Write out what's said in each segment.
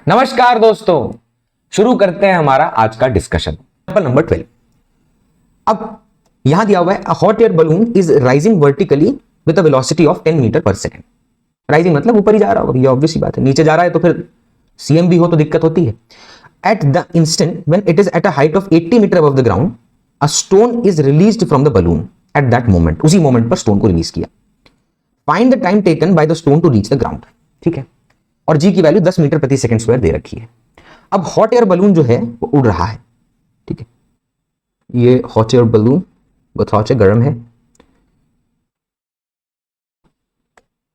नमस्कार दोस्तों, शुरू करते हैं हमारा आज का डिस्कशन। नंबर 12। अब यहां दिया हुआ है hot air balloon is rising vertically with a velocity of 10 metre per second. Rising मतलब ऊपर ही जा रहा होगा, ये ऑब्वियस सी बात है। नीचे जा रहा है तो फिर सीएम भी हो तो दिक्कत होती है। At the instant when it is at a height of 80 metre above the ground, a stone is released from the balloon at that moment. उसी मोमेंट पर स्टोन को रिलीज किया। Find the time taken by the stone to reach the ground. ठीक है, और G की value 10 metre प्रति second square दे रखी है। अब हॉट एयर बलून जो है वो उड़ रहा है। ठीक है, ये हॉट एयर बलून बहुत गर्म है।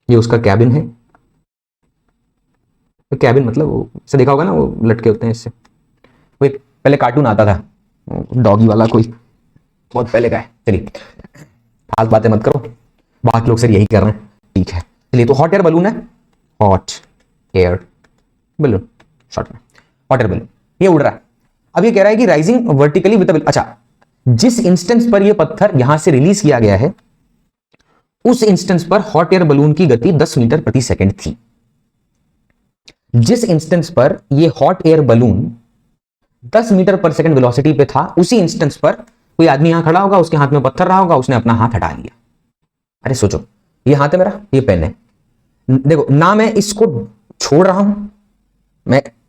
ये उसका कैबिन है। तो कैबिन मतलब वो से देखा होगा ना, वो लटके होते हैं इससे। वो एक पहले कार्टून आता था डॉगी वाला, कोई बहुत पहले का है। चलिए खास बातें मत करो, बाकी लोग सर यही कर रहे हैं। ठीक है, चलिए तो हॉट एयर बलून है, हॉट एयर बलून शॉर्ट में हॉट एयर बलून, ये उड़ रहा है। अब ये कह रहा है कि राइजिंग वर्टिकली विद, अच्छा जिस इंस्टेंस पर ये पत्थर यहां से रिलीज किया गया है उस इंस्टेंस पर हॉट एयर बलून की गति 10 मीटर प्रति सेकंड थी। जिस इंस्टेंस पर ये hot air balloon 10 metre per second velocity पे था, उसी इंस्टेंस पर कोई आदमी यहां खड़ा होगा, उसके हाथ में पत्थर रहा होगा, उसने अपना हाथ हटा लिया। अरे सोचो, ये हाथ है मेरा, ये पेन है, देखो ना मैं इसको छोड़ रहा हूं,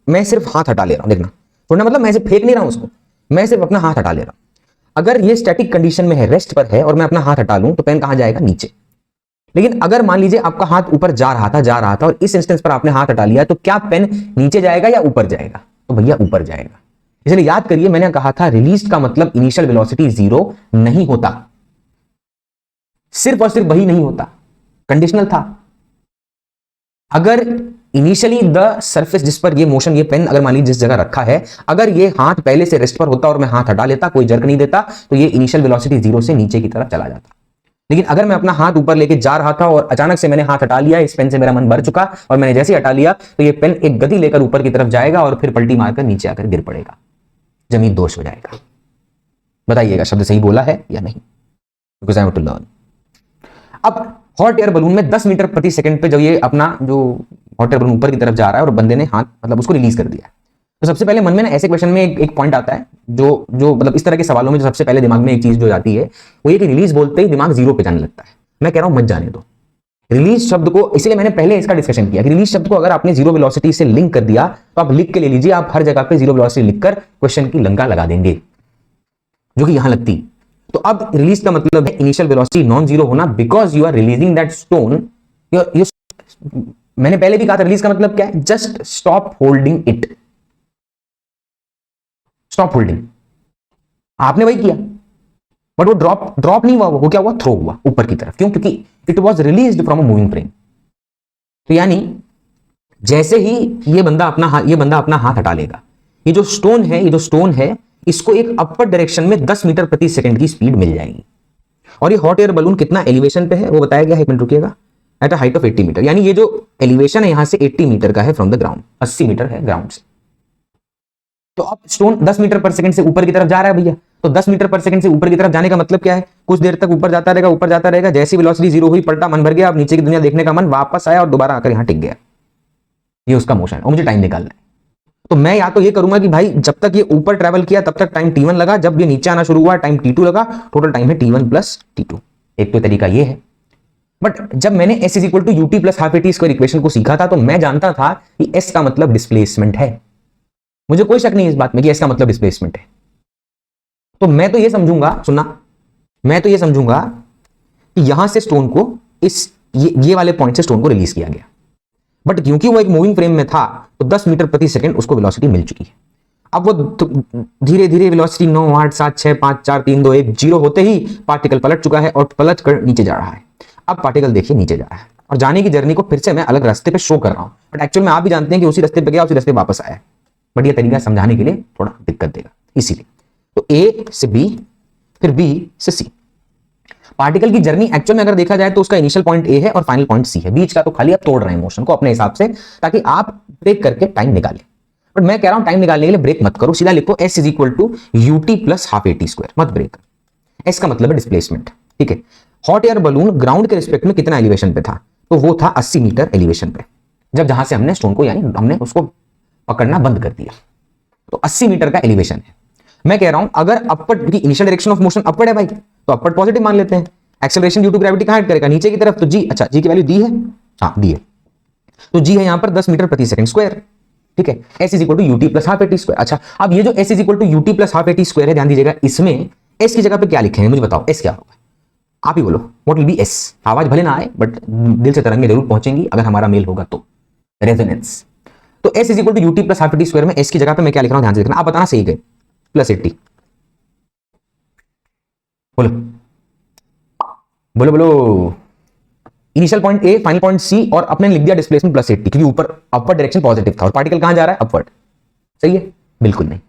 मैं सिर्फ हाथ हटा ले रहा हूं। देखना, छोड़ना मतलब मैं सिर्फ फेंक नहीं रहा हूं उसको, मैं सिर्फ अपना हाथ हटा ले रहा हूं। अगर ये स्टैटिक कंडीशन में है, रेस्ट पर है, और मैं अपना हाथ हटा लूं तो पेन कहां जाएगा? नीचे। लेकिन अगर मान लीजिए आपका हाथ ऊपर जा रहा था और इस इंस्टेंस पर आपने हाथ हटा लिया, तो क्या पेन नीचे जाएगा या ऊपर जाएगा? तो भैया ऊपर जाएगा। इसलिए याद करिए, मैंने कहा था रिलीज का मतलब इनिशियल वेलोसिटी 0 नहीं होता, सिर्फ और सिर्फ वही नहीं होता, कंडीशनल था। अगर इनिशियली द सरफेस जिस पर ये मोशन, ये पेन अगर मान लीजिए जिस जगह रखा है, अगर ये हाथ पहले से रेस्ट पर होता और मैं हाथ हटा लेता, कोई जर्क नहीं देता, तो ये इनिशियल वेलोसिटी 0 से नीचे की तरफ चला जाता। लेकिन अगर मैं अपना हाथ ऊपर लेके जा रहा था और अचानक से मैंने हाथ हटा लिया, इस पेन से मेरा मन भर चुका और मैंने जैसे ही हटा लिया, तो ये पेन एक गति लेकर ऊपर की तरफ जाएगा और फिर पलटी मारकर नीचे आकर गिर पड़ेगा, जमीन दोष हो जाएगा। बताइएगा शब्द सही बोला है या नहीं? Because I want to learn. अब हॉट एयर बलून में 10 मीटर प्रति सेकंड पे जब ये अपना जो हॉट एयर बलून ऊपर की तरफ जा रहा है और बंदे ने हाथ मतलब उसको रिलीज कर दिया, तो सबसे पहले मन में ना ऐसे क्वेश्चन में एक पॉइंट आता है, जो मतलब इस तरह के सवालों में जो सबसे पहले दिमाग में एक चीज जो जाती है वो ये कि रिलीज बोलते ही दिमाग 0 पे जाने लगता है। मैं कह रहा हूं मत जाने दो रिलीज शब्द को, इसलिए मैंने पहले इसका डिस्कशन किया कि रिलीज शब्द को अगर आपने 0 वेलोसिटी से लिंक कर दिया तो आप लिख के ले लीजिए, आप हर जगह पे 0 वेलोसिटी लिखकर क्वेश्चन की लंका लगा देंगे, जो कि यहां लगती। तो अब रिलीज का मतलब है इनिशियल वेलोसिटी नॉन जीरो होना, because you are releasing that stone. मैंने पहले भी कहा था रिलीज का मतलब क्या है? Just stop holding it, stop holding. आपने वही किया, बट वो ड्रॉप नहीं हुआ, वो क्या हुआ? थ्रो हुआ ऊपर की तरफ। क्यों? क्योंकि it was released from a moving frame. तो यानी जैसे ही ये बंदा अपना हाथ हटा लेगा, ये जो स्टोन है इसको एक अपर डायरेक्शन में 10 मीटर प्रति सेकंड की स्पीड मिल जाएगी। और ये हॉट एयर बलून कितना एलिवेशन पे है वो बताया गया है, एक मिनट रुकिएगा। At a height of 80 metre, यानी ये जो एलिवेशन है यहां से 80 मीटर का है फ्रॉम द ग्राउंड, 80 मीटर है ग्राउंड से। तो अब स्टोन 10 मीटर पर सेकंड से ऊपर की तरफ जा रहा है भैया, तो 10 मीटर पर सेकंड से ऊपर की तरफ जाने का मतलब क्या है? कुछ देर तक ऊपर जाता रहेगा, जैसी वेलोसिटी 0 हुई, पलटा, मन भर गया, अब नीचे की दुनिया देखने का मन, वापस आया और दोबारा आकर यहां टिक गया। ये उसका मोशन है और मुझे टाइम निकालना है। तो मैं या तो ये करूंगा कि भाई जब तक ये ऊपर ट्रैवल किया तब तक टाइम t1 लगा, जब ये नीचे आना शुरू हुआ टाइम t2 लगा, टोटल टाइम है t1 प्लस t2। एक तो तरीका ये है। बट जब मैंने s is equal to ut plus half at square equation को सीखा था तो मैं जानता था कि s का मतलब डिस्प्लेसमेंट है। मुझे कोई शक नहीं इस बात में कि s का मतलब डिस्प्लेसमेंट है। तो मैं तो ये समझूंगा कि यहां से स्टोन को ये वाले पॉइंट से स्टोन को रिलीज किया गया। बट क्योंकि वो एक मूविंग फ्रेम में था तो 10 मीटर प्रति सेकंड उसको वेलोसिटी मिल चुकी है। अब वो धीरे धीरे वेलोसिटी 9, 8, 7, 6, 5, 4, 3, 2, 1, 0 होते ही पार्टिकल पलट चुका है और पलट कर नीचे जा रहा है। अब पार्टिकल देखिए नीचे जा रहा है और जाने की जर्नी को फिर से मैं अलग रास्ते पे शो कर रहा हूं, बट एक्चुअल में आप भी जानते हैं कि उसी रास्ते पे गया, उसी रास्ते वापस आया। बट ये तरीका समझाने के लिए थोड़ा दिक्कत देगा, इसीलिए। तो ए से बी, फिर बी से सी। पार्टिकल की जर्नी एक्चुअल में अगर देखा जाए तो उसका इनिशियल पॉइंट ए है और फाइनल पॉइंट सी है। बीच का तो खाली आप तोड़ रहे हैं मोशन को अपने हिसाब से, ताकि आप ब्रेक करके टाइम निकालें। बट मैं कह रहा हूं टाइम निकालने के लिए ब्रेक मत करो, सीधा लिखो s is equal to ut plus half at square, मत ब्रेक। s का मतलब है डिस्प्लेसमेंट। ठीक है, हॉट एयर बलून ग्राउंड के रिस्पेक्ट में कितना एलिवेशन पे था? तो वो था 80 मीटर एलिवेशन पे, जब जहां से हमने स्टोन को यानी हमने उसको पकड़ना बंद कर दिया। तो 80 मीटर का एलिवेशन है। मैं कह रहा हूं अगर अपवर्ड, क्योंकि initial direction of motion upward है भाई, तो अपवर्ड पॉजिटिव मान लेते हैं। एक्सेलरेशन ड्यू टू ग्रेविटी कहां हेड करेगा, नीचे की तरफ। तो जी, अच्छा जी की वैल्यू दी है, हाँ दी है, तो जी है यहां पर 10 मीटर प्रति सेकंड स्क्वायर। ठीक है, S is equal to UT plus half AT square. अच्छा, अब ये जो S is equal to UT plus half AT square है, ध्यान दीजिएगा, इसमें एस की जगह पे क्या लिखेंगे मुझे बताओ, एस क्या होगा, आप ही बोलो। What will be S? आवाज भले ना आए बट दिल से तरंगे जरूर पहुंचेंगी अगर हमारा मेल होगा तो, रेजोनेंस। तो S is equal to UT plus half AT square में एस की जगह पे मैं क्या लिख रहा हूं, ध्यान से देखना, आप बताना सही गए, प्लस 80। बोलो बोलो बोलो। Initial point A, final point C, और अपने लिख दिया डिस्प्लेसमेंट प्लस 80, क्योंकि ऊपर अपवर्ड डायरेक्शन पॉजिटिव था और पार्टिकल कहां जा रहा है, अपवर्ड। सही है? बिल्कुल नहीं,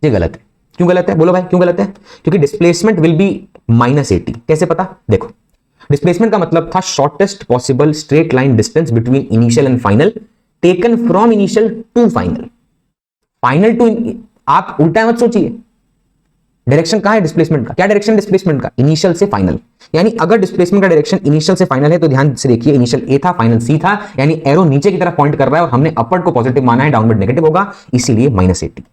ये गलत है। क्यों गलत है? बोलो भाई क्यों गलत है? क्योंकि डिस्प्लेसमेंट विल बी -80। कैसे पता? देखो, डिस्प्लेसमेंट का मतलब था shortest possible straight line distance between initial and final taken from initial to final. Final to, आप उल्टा मत सोचिए, डायरेक्शन कहां है डिस्प्लेसमेंट का, क्या डायरेक्शन डिस्प्लेसमेंट का, इनिशियल से फाइनल। यानी अगर डिस्प्लेसमेंट का डायरेक्शन इनिशियल से फाइनल है तो ध्यान से देखिए, इनिशियल ए था, फाइनल सी था, यानी एरो नीचे की तरफ पॉइंट कर रहा है और हमने अपवर्ड को पॉजिटिव माना है, डाउनवर्ड नेगेटिव होगा, इसीलिए -80।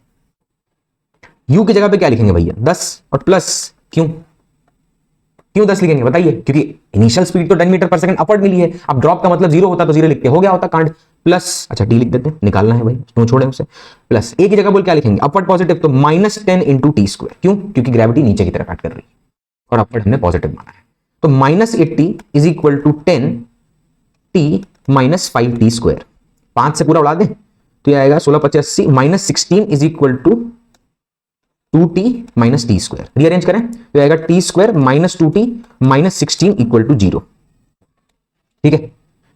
यू की जगह पे क्या लिखेंगे भैया, 10 और प्लस, क्यों 10 लिखेंगे बताइए? क्योंकि इनिशियल स्पीड तो 10 मीटर पर सेकंड अपवर्ड मिली है। अब ड्रॉप का मतलब 0 होता तो 0 लिखते, हो गया होता कांड। प्लस, अच्छा टी लिख देते हैं, निकालना है भाई, क्यों छोड़े उसे। प्लस ए की जगह बोल क्या लिखेंगे, अपवर्ड पॉजिटिव, तो -10 इंटू टी स्क्वायर। क्यों? क्योंकि ग्रेविटी नीचे की तरफ एक्ट कर रही है और अपवर्ड हमने पॉजिटिव माना है। तो -80 is equal to 10 T minus 5 T square. 5 से पूरा उड़ा दें तो ये आएगा 16 25 80, -16 is equal to 2t minus T square. Rearrange करें तो आएगा T square minus 2t minus 16 equal to 0। ठीक है,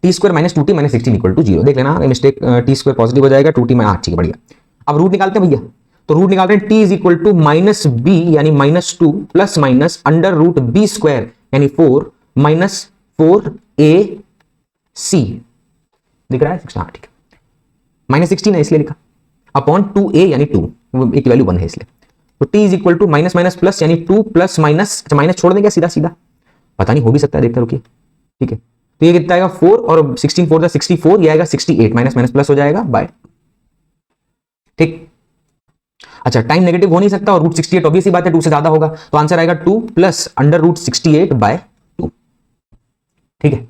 T square minus 2t minus 16 equal to 0। देख लेना मिस्टेक, टी स्क्वायर पॉजिटिव हो जाएगा, 2t में, ठीक है बढ़िया। अब रूट निकालते हैं भैया, तो रूट निकाल रहे हैं, t is equal to -b यानी -2 plus minus under root b square यानी 4 माइनस 4ac। दिख रहा है? हाँ ठीक है, -16 है इसलिए लिखा, अपॉन 2a यानी 2, a की वैल्यू 1 है इसलिए। तो t is equal to minus minus plus यानी 2 प्लस माइनस, अच्छा माइनस छोड़ देंगे सीधा सीधा, पता नहीं हो भी सकता है, देखते रुकिए। ठीक है, तो ये कितना आएगा 4 और 16 4 64, ये आएगा 68, माइनस माइनस प्लस हो जाएगा बाय। ठीक, अच्छा टाइम नेगेटिव हो नहीं सकता और रूट 68 ऑब्वियसली बात है 2 से ज्यादा होगा, तो आंसर आएगा 2 प्लस अंडर रूट 68 बाय 2। ठीक है,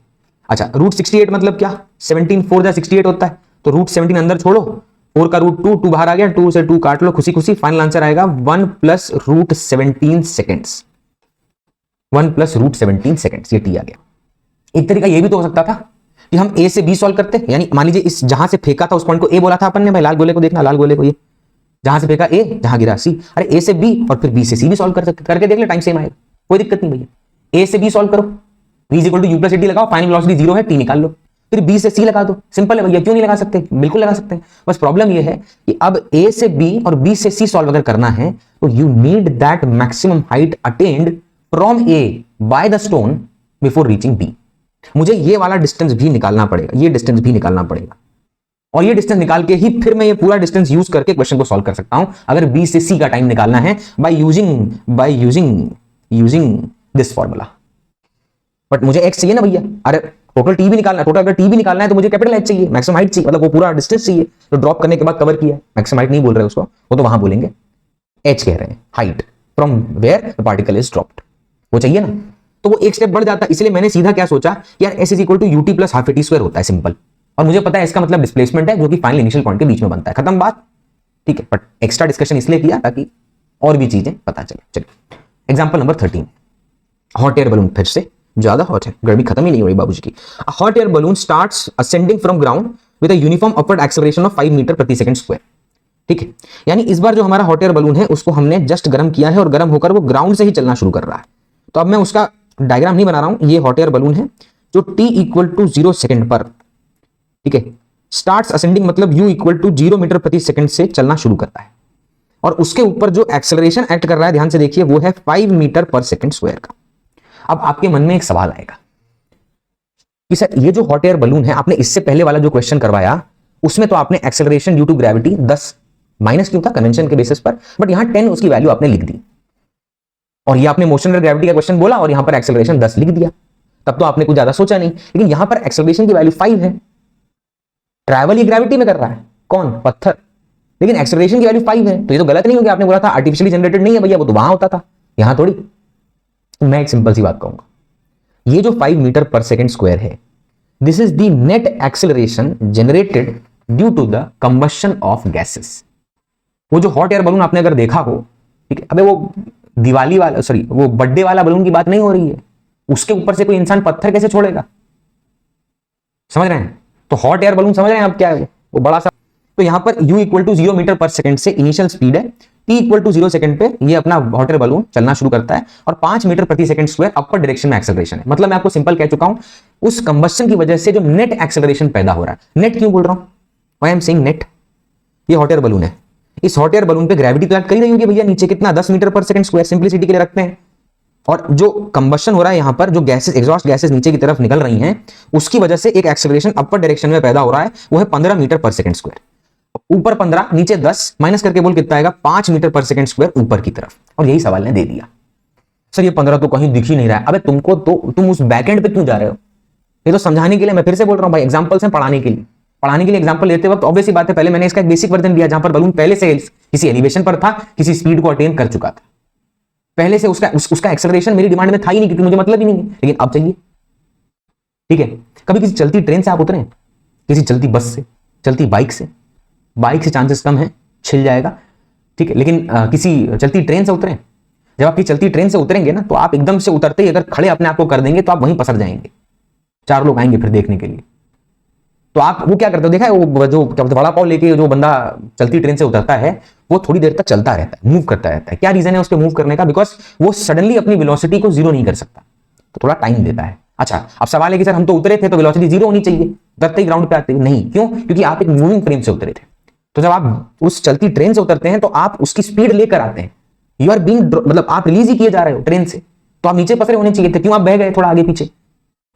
अच्छा रूट 68 मतलब क्या, 17 4 68 होता है, तो रूट 17 अंदर छोड़ो, 4 का रूट 2 2 बाहर आ गया, 2 से 2 काट लो खुशी खुशी, फाइनल आंसर आएगा 1 plus root 17 seconds. 1 plus root 17 seconds, ये टी आ गया। एक तरीका ये भी तो हो सकता था कि हम ए से बी सॉल्व करते, यानी मान लीजिए इस जहां से फेंका था उस पॉइंट को ए बोला था अपन ने, भाई लाल गोले को देखना, लाल गोले को, ये जहां से फेंका ए, जहां गिरा सी, अरे ए से बी और फिर बी से सी भी सॉल्व कर सकते, करके देख ले, टाइम सेम आएगा, कोई दिक्कत नहीं भैया। ए से बी सॉल्व करो, v is equal to U plus T लगाओ, फाइनल वेलोसिटी 0 है, टी निकाल लो, फिर बी से सी लगा दो, सिंपल है भैया, क्यों नहीं लगा सकते, बिल्कुल लगा सकते हैं। बस प्रॉब्लम ये है कि अब ए से बी और बी से सी सॉल्व अगर करना है तो you need that maximum height attained from A by the stone before reaching B. मुझे ये वाला डिस्टेंस भी निकालना पड़ेगा, ये डिस्टेंस भी निकालना पड़ेगा, और ये डिस्टेंस निकाल के ही फिर मैं ये पूरा डिस्टेंस यूज करके क्वेश्चन को सॉल्व कर सकता हूं, अगर बी से सी का टाइम निकालना है by using this formula. But मुझे एक्स चाहिए ना भैया, अरे टोटल टी भी निकालना है, टोटल अगर टी भी निकालना है तो मुझे कैपिटल एच चाहिए, मैक्सिमम हाइट चाहिए, मतलब वो पूरा डिस्टेंस चाहिए, तो ड्रॉप करने के बाद कवर किया है, मैक्सिमम हाइट नहीं बोल रहे उसको, वो तो वहां बोलेंगे, एच कह रहे हैं, height from where the particle is dropped, वो चाहिए ना, तो वो एक स्टेप बढ़ जाता है। इसलिए मैंने सीधा क्या सोचा, यार S is equal to UT plus half AT square होता है, सिंपल, और मुझे पता है इसका मतलब डिस्प्लेसमेंट है जो कि फाइनल इनिशियल पॉइंट के बीच में बनता है, खत्म बात। ठीक है, बट एक्स्ट्रा डिस्कशन इसलिए किया ताकि और भी चीजें पता चले। चलिए example number 13, hot air balloon, फिर से ज्यादा हॉट है, गर्मी खत्म ही नहीं हो रही बाबूजी की। Hot air balloon starts ascending from ground with a uniform upward acceleration of 5 metre प्रति सेकंड स्क्वायर। ठीक है, यानी इस बार जो हमारा हॉट एयर बलून है उसको हमने जस्ट गर्म किया है और गर्म होकर वो ग्राउंड से ही चलना शुरू कर रहा है। तो अब मैं उसका डायग्राम नहीं बना रहा हूं, ये हॉट एयर बलून है जो t इक्वल टू 0 सेकंड पर, ठीक है, स्टार्ट्स असेंडिंग मतलब u इक्वल टू 0 मीटर प्रति सेकंड से चलना शुरू करता है, और उसके ऊपर जो एक्सेलरेशन एक्ट कर रहा है, ध्यान से देखिए, वो है 5 मीटर पर सेकंड स्क्वायर का। अब आपके मन में एक सवाल आएगा कि सर ये जो हॉट एयर बलून है, आपने इससे पहले वाला जो क्वेश्चन करवाया उसमें तो आपने acceleration due to gravity 10 minus क्यों था कन्वेंशन के बेसिस पर, बट यहां 10 उसकी वैल्यू आपने लिख दी, और ये आपने मोशन और ग्रेविटी का क्वेश्चन बोला और यहां पर एक्सेलरेशन 10 लिख दिया, तब तो आपने कुछ ज्यादा सोचा नहीं। लेकिन यहां पर एक्सेलरेशन की वैल्यू 5 है, ट्रैवल ये ग्रेविटी में कर रहा है, कौन, पत्थर, लेकिन एक्सेलरेशन की वैल्यू 5 है, तो ये तो गलत नहीं हो गया। आपने बोला था आर्टिफिशियली जनरेटेड नहीं है भैया, वो तो वहां होता था, यहां थोड़ी। मैं एक सिंपल सी बात कहूंगा, ये जो 5 मीटर पर सेकेंड स्क्वायर है, this is the net acceleration generated due to the combustion of gases. वो जो हॉट एयर बलून आपने अगर देखा हो, ठीक है, अबे वो दिवाली वाला, सॉरी वो बर्थडे वाला बलून की बात नहीं हो रही है, उसके ऊपर से कोई इंसान पत्थर कैसे छोड़ेगा, समझ रहे हैं? तो हॉट एयर बलून समझ रहे हैं आप क्या है वो बड़ा सा। तो यहां पर u equal to 0 metre per second से इनिशियल स्पीड है, t इक्वल टू 0 सेकंड पे ये अपना हॉट एयर बलून चलना शुरू करता है, और 5 मीटर प्रति सेकंड स्क्वायर अपर डायरेक्शन में एक्सेलरेशन है। मतलब मैं आपको सिंपल कह चुका हूं, उस कंबस्शन की वजह से जो नेट एक्सेलरेशन पैदा हो रहा है। नेट क्यों बोल रहा हूं, why I am saying net, ये हॉट एयर बलून है, इस हॉट एयर बलून पे ग्रेविटी तो एक्ट कर ही रही होगी भैया, नीचे कितना 10 metre per second square, simplicity के लिए रखते हैं। और जो कंबशन हो रहा है यहां पर, जो गैसेस, एग्जॉस्ट गैसेस नीचे की तरफ निकल रही हैं, उसकी वजह से एक एक्सेलरेशन अपर डायरेक्शन में पैदा हो रहा है, वो है 15 मीटर पर सेकंड स्क्वायर। ऊपर 15, नीचे 10, माइनस करके बोल कितना आएगा, 5 मीटर पर सेकंड स्क्वायर ऊपर की तरफ। और यही सवाल ने दे दिया, सर ये 15 तो कहीं दिख ही नहीं रहा है। अबे तुमको तो, तुम उस बैकएंड पे क्यों जा रहे हो? ये तो समझाने के लिए, मैं फिर से बोल रहा हूं भाई, एग्जांपल्स हैं पढ़ाने के लिए। पढ़ाने के लिए एग्जांपल लेते वक्त ऑब्वियस सी बात है, पहले मैंने इसका एक बेसिक वर्जन दिया जहां पर बलून पहले से किसी एलिवेशन पर था, किसी स्पीड को अटेन कर चुका था, पहले से उसका एक्सेलरेशन मेरी डिमांड में था ही नहीं, क्योंकि मुझे मतलब ही नहीं है। लेकिन अब चाहिए, ठीक है। कभी किसी चलती ट्रेन से आप उतरे, किसी चलती बस से, चलती बाइक से चांसेस कम है छिल जाएगा, ठीक है। लेकिन किसी चलती ट्रेन से उतरे, जब आप किसी चलती ट्रेन से उतरेंगे ना, तो आप एकदम से उतरते ही अगर खड़े अपने आप को कर देंगे तो आप वहीं पसर जाएंगे, 4 लोग आएंगे फिर देखने के लिए। तो आप वो क्या करते हो, देखा है वो जो क्या बोलते, वड़ा पाव लेके जो बंदा चलती ट्रेन से उतरता है, वो थोड़ी देर तक चलता रहता है, मूव करता रहता है। क्या रीजन है उसके मूव करने का? बिकॉज वो सडनली अपनी वेलोसिटी को जीरो नहीं कर सकता, तो थोड़ा टाइम देता है। अच्छा, अब सवाल है कि सर हम तो उतरे थे तो वेलोसिटी जीरो होनी चाहिए, उतरते ही ग्राउंड पे आते ही नहीं, क्यों? क्योंकि आप एक मूविंग फ्रेम से उतरे थे। तो जब आप उस चलती ट्रेन से उतरते हैं तो आप उसकी स्पीड लेकर आते हैं, यू आर बीइंग, मतलब आप रिलीज ही किए जा रहे हो ट्रेन से, तो आप नीचे पसरे होने चाहिए थे, क्यों आप बह गए थोड़ा आगे पीछे,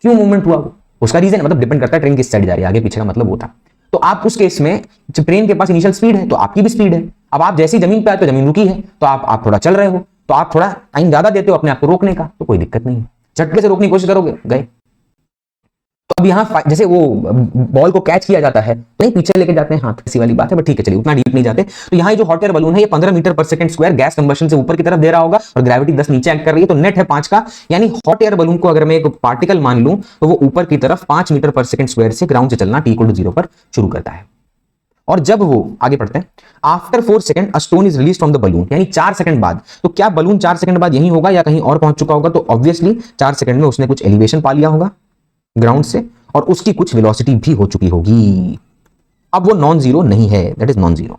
क्यों मूवमेंट हुआ? वो उसका रीजन है, मतलब डिपेंड करता है ट्रेन किस साइड जा रही है, आगे पीछे का मतलब वो था। तो आप उस केस में जब ट्रेन के पास इनिशियल स्पीड है तो आपकी भी स्पीड है, अब आप जैसी जमीन पे आए तो जमीन रुकी है, तो आप थोड़ा चल रहे हो, तो आप थोड़ा टाइम ज्यादा देते हो अपने आप को रोकने का, तो कोई दिक्कत नहीं है, झटके से रोकने की कोशिश करोगे, गए। तो अब यहाँ जैसे वो बॉल को कैच किया जाता है, नहीं पीछे लेके जाते हैं हाथ, ऐसी वाली बात है, बट ठीक है चलिए उतना डीप नहीं जाते। तो यहाँ जो हॉट एयर बलून है ये 15 metre per second square gas combustion से ऊपर की तरफ दे रहा होगा, और ग्रेविटी 10 नीचे एक्ट कर रही है, तो नेट है 5 का। यानी हॉट एयर बलून को अगर मैं एक पार्टिकल मान लूं तो वो ऊपर की तरफ 5 मीटर पर सेकंड स्क्वायर से ग्राउंड से चलना t = 0 पर शुरू करता है। और जब वो आगे बढ़ते हैं, after 4 second a stone is release from the balloon, यानी 4 सेकंड बाद। तो क्या बलून 4 सेकंड बाद यही होगा या कहीं और पहुंच चुका होगा? तो ऑब्वियसली 4 सेकंड में उसने कुछ एलिवेशन पा लिया होगा ग्राउंड से, और उसकी कुछ वेलोसिटी भी हो चुकी होगी। अब वो नॉन जीरो नहीं है, दैट इज नॉन जीरो।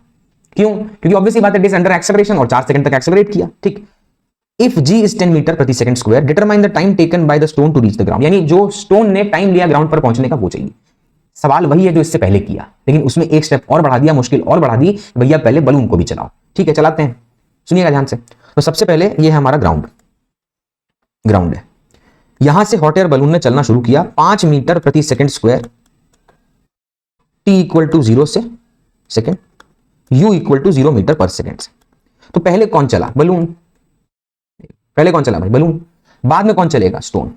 क्यों? क्योंकि ऑब्वियसली बात है, इट इज अंडर एक्सेलरेशन और 4 सेकंड तक एक्सेलरेट किया, ठीक। इफ g इज 10 मीटर प्रति second square, determine the time taken by the stone to reach the ground, यानी जो स्टोन ने टाइम लिया ग्राउंड पर पहुंचने का वो चाहिए। सवाल वही है जो इससे पहले किया, लेकिन उसमें एक स्टेप और बढ़ा दिया, मुश्किल और बढ़ा दी, भैया पहले बलून को भी चलाओ। ठीक है, चलाते हैं, सुनिएगा ध्यान से। तो सबसे पहले ये है हमारा ग्राउंड है, यहां से हॉट एयर बलून ने चलना शुरू किया 5 मीटर प्रति सेकंड स्क्वायर, t = 0 से second, u = 0 metre per second से। तो पहले कौन चला? बलून। पहले कौन चला भाई? बलून। बाद में कौन चलेगा? स्टोन।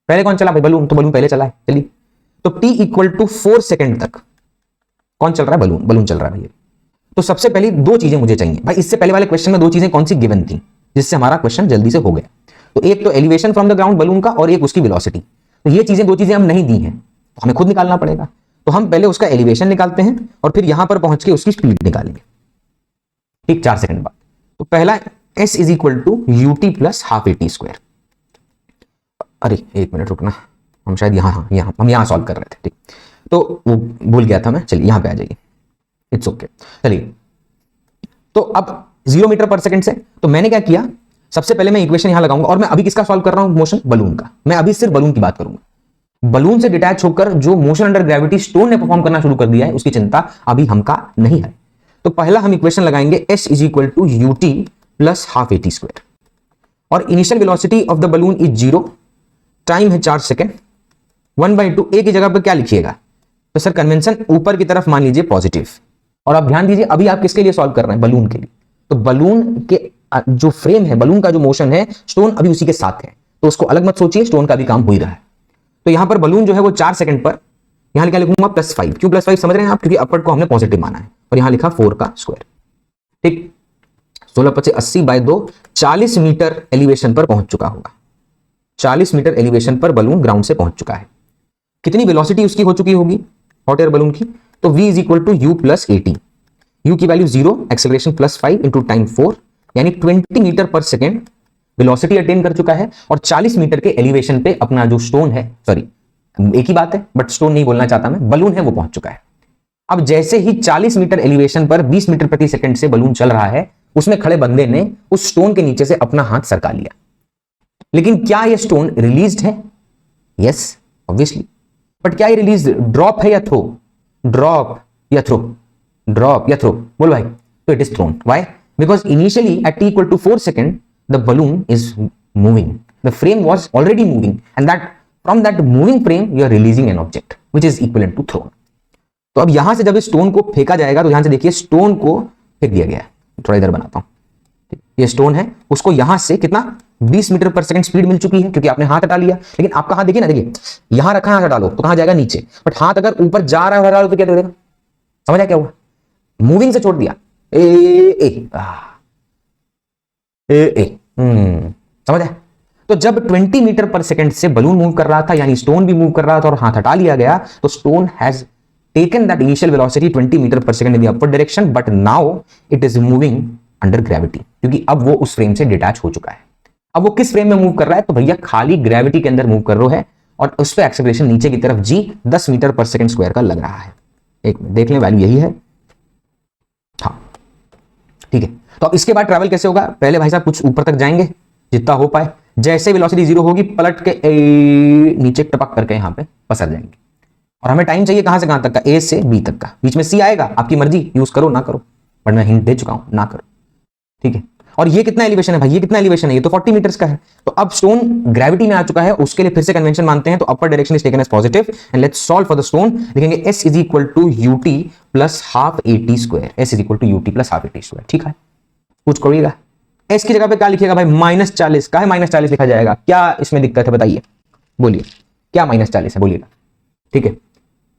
पहले कौन चला भाई? बलून। तो बलून पहले चला है, चलिए। तो t = 4 सेकंड तक कौन चल रहा है? बलून। बलून चल रहा है भैया। तो सबसे पहले 2 चीजें मुझे चाहिए भाई, इससे पहले वाले क्वेश्चन में 2 चीजें कौन सी गिवन थी जिससे हमारा क्वेश्चन जल्दी से हो गया? तो एक तो elevation from the ground balloon का, और एक उसकी वेलोसिटी। तो ये चीजें 2 चीजें हम नहीं दी हैं, तो हमें खुद निकालना पड़ेगा। तो हम पहले उसका एलिवेशन निकालते हैं और फिर यहां पर पहुंच के उसकी स्पीड निकालेंगे, ठीक, 4 सेकंड बाद। तो पहला s = ut + ½ at²। अरे एक मिनट रुकना, हम शायद यहां सॉल्व कर रहे थे, ठीक। तो वो भूल गया था मैं, चलिए यहां पे आ जाइए, इट्स ओके। चलिए, तो अब 0 मीटर पर सेकंड से, तो मैंने क्या किया, सबसे पहले मैं इक्वेशन यहां लगाऊंगा, और मैं अभी किसका सॉल्व कर रहा हूं? मोशन बलून का। मैं अभी सिर्फ बलून की बात करूंगा। बलून से डिटैच होकर जो मोशन अंडर ग्रेविटी स्टोन ने परफॉर्म करना शुरू कर दिया है, उसकी चिंता अभी हमका नहीं है। तो पहला हम इक्वेशन लगाएंगे, s = ut + ½ at², और initial velocity of the balloon is 0, time है 4 सेकंड, 1/2। a की जगह पर क्या लिखिएगा? तो सर कन्वेंशन ऊपर की तरफ मान लीजिए पॉजिटिव। और आप ध्यान दीजिए, अभी आप किसके लिए सॉल्व कर रहे हैं? बलून के लिए। तो बलून के जो फ्रेम है, बलून का जो मोशन है, स्टोन अभी उसी के साथ है, तो उसको अलग मत सोचिए, स्टोन का भी काम हो ही रहा है। तो यहां पर बलून जो है वो 4 सेकंड पर, यहां क्या लिखूंगा? +5। क्यों +5 समझ रहे हैं आप? क्योंकि अपवर्ड को हमने पॉजिटिव माना है, और यहां लिखा 4 का स्क्वायर। ठीक, 16/80/2 40 मीटर एलिवेशन पर पहुंच चुका होगा। 40 मीटर एलिवेशन पर बलून ग्राउंड से पहुंच चुका है। कितनी वेलोसिटी उसकी हो चुकी होगी हॉट एयर बलून की? तो v is equal to U plus 80। u की वैल्यू 0, एक्सेलरेशन +5 इंटू टाइम 4, यानी 20 metre per second velocity attain कर चुका है और 40 मीटर के एलिवेशन पे अपना जो स्टोन है, सॉरी एक ही बात है बट स्टोन नहीं बोलना चाहता मैं, बलून है वो पहुंच चुका है। अब जैसे ही 40 मीटर एलिवेशन पर 20 मीटर प्रति सेकंड से बलून चल रहा है, उसमें खड़े बंदे ने उस स्टोन के नीचे से अपना हाथ सरका लिया। लेकिन क्या यह स्टोन रिलीज्ड है? Yes obviously. बट क्या ये रिलीज ड्रॉप है या थ्रो? ड्रॉप या थ्रो? ड्रॉप या थ्रो? बोल भाई। तो it is thrown. Why? Because initially at t equal to 4 second the balloon is moving, the frame was already moving and that from that moving frame you are releasing an object which is equivalent to thrown. तो अब यहां से जब इस stone को फेंका जाएगा तो यहां से देखिए स्टोन को फेंक दिया गया है। थोड़ा इधर बनाता हूं, ये स्टोन है, उसको यहां से कितना 20 मीटर पर सेकंड स्पीड मिल चुकी है क्योंकि आपने हाथ हटा लिया। लेकिन आपका हाथ देखिए ना, देखिए यहां रखा, हाथ हटा लो तो कहां जाएगा? नीचे। बट हाथ अगर ऊपर जा रहा है हटा लो तो क्या देगा? समझ आया क्या हुआ? मूविंग से छोड़ दिया, ए ए ए ए समझ आया? तो जब 20 मीटर पर सेकंड से बलून मूव कर रहा था, यानी स्टोन भी मूव कर रहा था और हाथ हटा लिया गया, तो stone has taken that initial velocity 20 metre per second in the upward direction, but now it is moving under gravity, क्योंकि अब वो उस फ्रेम से डिटैच हो चुका है। अब वो किस फ्रेम में मूव कर रहा है? तो भैया खाली ग्रेविटी के अंदर मूव कर रहा है और उस पर एक्सेलरेशन नीचे की तरफ g 10 metre per second square का लग रहा है। एक मिनट देख लें, वैल्यू यही है। हाँ ठीक है। तो अब इसके बाद ट्रैवल कैसे होगा? पहले भाई साहब कुछ ऊपर तक जाएंगे जितना हो पाए, जैसे वेलोसिटी 0 होगी पलट के नीचे टपक करके यहां पे पसर जाएंगे। और हमें टाइम चाहिए कहां से कहां तक का? ए से बी तक का। बीच में सी आएगा, आपकी मर्जी, यूज करो ना करो, बट मैं हिंट दे चुका हूं ना करो। ठीक है। और ये कितना एलिवेशन है भाई? ये कितना एलिवेशन है? ये तो 40 मीटर्स का है। तो अब स्टोन ग्रेविटी में आ चुका है, उसके लिए फिर से कन्वेंशन मानते हैं, तो upper direction is taken as positive and let's solve for the stone. लिखेंगे s is equal to ut plus half at square. s is equal to ut plus half at square. ठीक है, कुछ करिएगा। s की जगह पे क्या लिखिएगा भाई? -40। का है -40 लिखा जाएगा? क्या इसमें दिक्कत है बताइए, बोलिए क्या -40 है? बोलिएगा। ठीक है,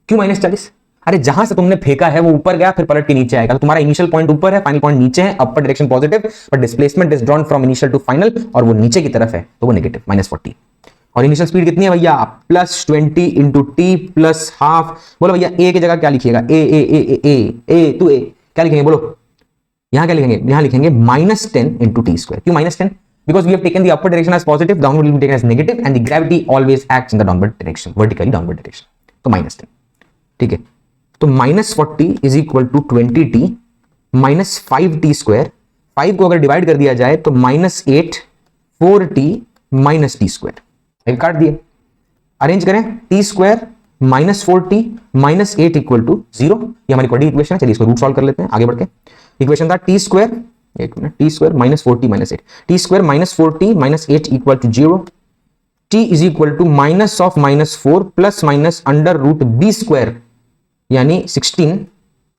क्यों -40? अरे जहां से तुमने फेंका है वो ऊपर गया, फिर पलट के नीचे आएगा। तो तुम्हारा इनिशियल पॉइंट ऊपर है, फाइनल पॉइंट नीचे है, upper direction positive, but displacement is drawn from initial to final, और वो नीचे की तरफ है तो वो नेगेटिव -40। और इनिशियल स्पीड कितनी है भैया? +20 इंटू टी प्लस हाफ। बोलो भैया ए की जगह क्या लिखिएगा? ए टू ए क्या लिखेंगे? बोलो यहां क्या लिखेंगे? यहां लिखेंगे -10 इंटू टी स्क्वायर। क्यों -10? Because we have taken the upper direction as positive, downward will be taken as negative, and the gravity always acts in the downward direction, vertically downward direction. तो -10, ठीक है। तो -40 is equal to 20t minus 5t square. 5 को अगर divide कर दिया जाए तो -8 4t माइनस टी स्क्वायर। काट दिए, अरेंज करें। T square -4t -8 equal to 0। ये हमारी क्वाड्रेटिक इक्वेशन है। चलिए इसको रूट सॉल्व कर लेते हैं आगे बढ़ के। इक्वेशन था टी स्क्वायर, एक minute, T square -4t -8, T square -4t -8 equal to 0। t is equal to -4 plus minus under root B square यानी 16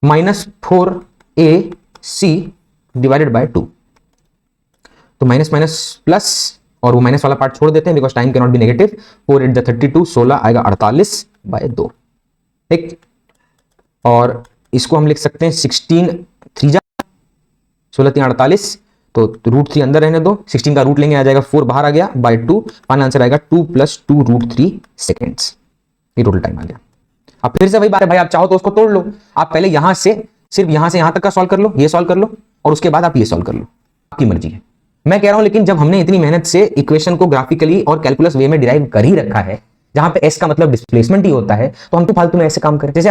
-4ac डिवाइडेड बाय 2। तो माइनस माइनस प्लस, और वो माइनस वाला पार्ट छोड़ देते हैं because time can not be negative. 4 8 32, 16 आएगा 48 bye 2। ठीक, और इसको हम लिख सकते हैं 16 3 16 3 48, तो रूट 3 अंदर रहने दो, 16 का रूट लेंगे आ जाएगा 4 बाहर आ गया बाय 2। फाइनल आंसर आएगा 2 + 2 √3 सेकेंड्स। ये टोटल टाइम आ गया। अब फिर से वही बात है भाई, आप चाहो तो उसको तोड़ लो। आप पहले यहां से सिर्फ यहां से यहां तक का सॉल्व कर लो, ये सॉल्व कर लो, और उसके बाद आप ये सॉल्व कर लो, आपकी मर्जी है। मैं कह रहा हूं लेकिन जब हमने इतनी मेहनत से इक्वेशन को ग्राफिकली और कैलकुलस वे में डिराइव कर ही रखा है, जहां पे एस का मतलब डिस्प्लेसमेंट ही होता है, तो हम तो फालतू में ऐसे काम करें। जैसे